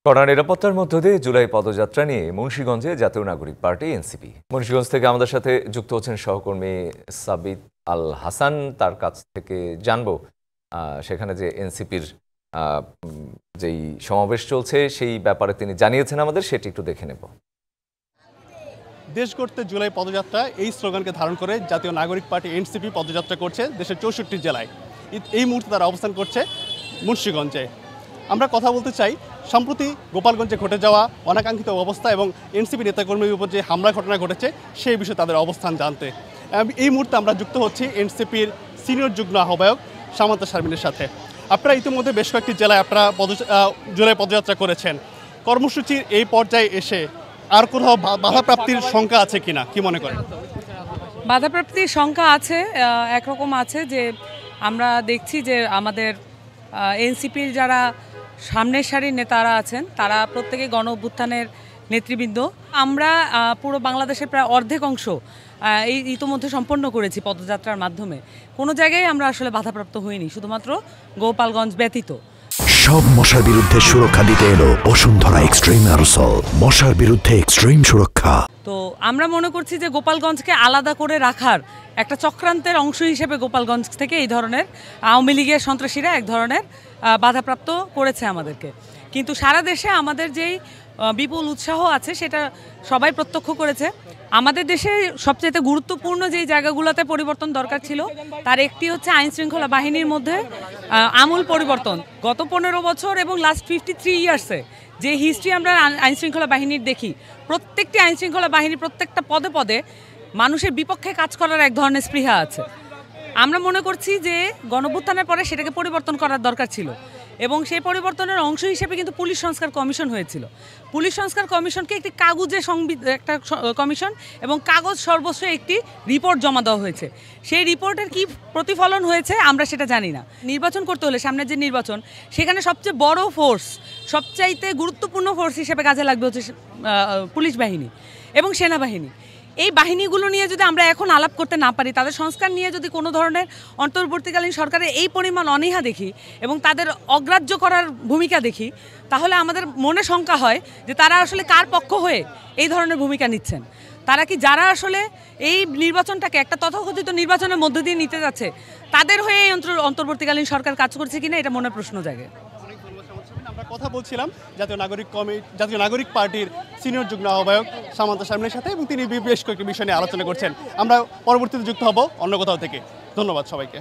কড়া নিরাপত্তার মধ্য দিয়ে জুলাই পদযাত্রা নিয়ে মুন্সিগঞ্জে জাতীয় নাগরিক পার্টি এনসিপি। মুন্সিগঞ্জ থেকে আমাদের সাথে যুক্ত হচ্ছেন সহকর্মী সাবিত আল হাসান। তার কাছ থেকে জানবো সেখানে যে এনসিপির যেই সমাবেশ চলছে সেই ব্যাপারে তিনি জানিয়েছেন আমাদের, সেটি একটু দেখে নেব। দেশ গড়তে জুলাই পদযাত্রা এই স্লোগানকে ধারণ করে জাতীয় নাগরিক পার্টি এনসিপি পদযাত্রা করছে দেশের 64 জেলায়। এই মুহূর্তে তারা অবস্থান করছে মুন্সিগঞ্জে। আমরা কথা বলতে চাই সম্প্রতি গোপালগঞ্জে ঘটে যাওয়া অনাকাঙ্ক্ষিত অবস্থা এবং এনসিপি নেতাকর্মীর উপর যে হামলা ঘটনা ঘটেছে সেই বিষয়ে তাদের অবস্থান জানতে এই মুহূর্তে আমরা যুক্ত হচ্ছি এনসিপির সিনিয়র যুগ্ম আহ্বায়ক সামান্তা শারমিনের সাথে। আপনারা ইতিমধ্যে বেশ কয়েকটি জেলায় আপনারা জুলাই পদযাত্রা করেছেন। কর্মসূচির এই পর্যায়ে এসে আর কোথাও বাধাপ্রাপ্তির শঙ্কা আছে কিনা, কি মনে করেন? বাধাপ্রাপ্তির শঙ্কা আছে, একরকম আছে যে আমরা দেখছি যে আমাদের এনসিপির যারা সামনের সারির নেতারা আছেন তারা প্রত্যেকে গণ অভ্যুত্থানের নেতৃবৃন্দ। আমরা পুরো বাংলাদেশের প্রায় অর্ধেক অংশ এই ইতোমধ্যে সম্পন্ন করেছি পদযাত্রার মাধ্যমে। কোনো জায়গায় আমরা আসলে বাধাপ্রাপ্ত হইনি, শুধুমাত্র গোপালগঞ্জ ব্যতীত। সব মশার বিরুদ্ধে সুরক্ষা দিতে এলো বসুন্ধরা এক্সট্রিম অ্যারোসল, মশার বিরুদ্ধে এক্সট্রিম সুরক্ষা। তো আমরা মনে করছি যে গোপালগঞ্জকে আলাদা করে রাখার একটা চক্রান্তের অংশ হিসেবে গোপালগঞ্জ থেকে এই ধরনের আওয়ামী লীগের সন্ত্রাসীরা এক ধরনের বাধাপ্রাপ্ত করেছে আমাদেরকে। কিন্তু সারা দেশে আমাদের যেই বিপুল উৎসাহ আছে সেটা সবাই প্রত্যক্ষ করেছে। আমাদের দেশে সবচেয়ে গুরুত্বপূর্ণ যেই জায়গাগুলোতে পরিবর্তন দরকার ছিল তার একটি হচ্ছে আইনশৃঙ্খলা বাহিনীর মধ্যে আমূল পরিবর্তন। গত 15 বছর এবং লাস্ট 53 ইয়ার্সে যে হিস্ট্রি আমরা আইনশৃঙ্খলা বাহিনীর দেখি, প্রত্যেকটি আইনশৃঙ্খলা বাহিনী প্রত্যেকটা পদে পদে মানুষের বিপক্ষে কাজ করার এক ধরনের স্পৃহা আছে। আমরা মনে করছি যে গণঅভ্যুত্থানের পরে সেটাকে পরিবর্তন করার দরকার ছিল এবং সেই পরিবর্তনের অংশ হিসেবে কিন্তু পুলিশ সংস্কার কমিশন হয়েছিল। পুলিশ সংস্কার কমিশনকে একটি কাগজে একটা কমিশন এবং কাগজ সর্বস্ব একটি রিপোর্ট জমা দেওয়া হয়েছে। সেই রিপোর্টের কি প্রতিফলন হয়েছে আমরা সেটা জানি না। নির্বাচন করতে হলে সামনের যে নির্বাচন, সেখানে সবচেয়ে বড় ফোর্স, সবচাইতে গুরুত্বপূর্ণ ফোর্স হিসেবে কাজে লাগবে হচ্ছে পুলিশ বাহিনী এবং সেনাবাহিনী। এই বাহিনীগুলো নিয়ে যদি আমরা এখন আলাপ করতে না পারি, তাদের সংস্কার নিয়ে যদি কোনো ধরনের অন্তর্বর্তীকালীন সরকারের এই পরিমাণ অনীহা দেখি এবং তাদের অগ্রাহ্য করার ভূমিকা দেখি, তাহলে আমাদের মনে শঙ্কা হয় যে তারা আসলে কার পক্ষ হয়ে এই ধরনের ভূমিকা নিচ্ছেন। তারা কি যারা আসলে এই নির্বাচনটাকে একটা তথাকথিত নির্বাচনের মধ্য দিয়ে নিতে যাচ্ছে তাদের হয়ে এই অন্তর্বর্তীকালীন সরকার কাজ করছে কিনা, এটা মনে প্রশ্ন জাগে। আমরা কথা বলছিলাম জাতীয় নাগরিক পার্টির সিনিয়র যুগ্ম আহ্বায়ক সামান্তা শারমিনের সাথে এবং তিনি বেশ কয়েকটি বিষয় নিয়ে আলোচনা করছেন। আমরা পরবর্তীতে যুক্ত হব অন্য কোথাও থেকে। ধন্যবাদ সবাইকে।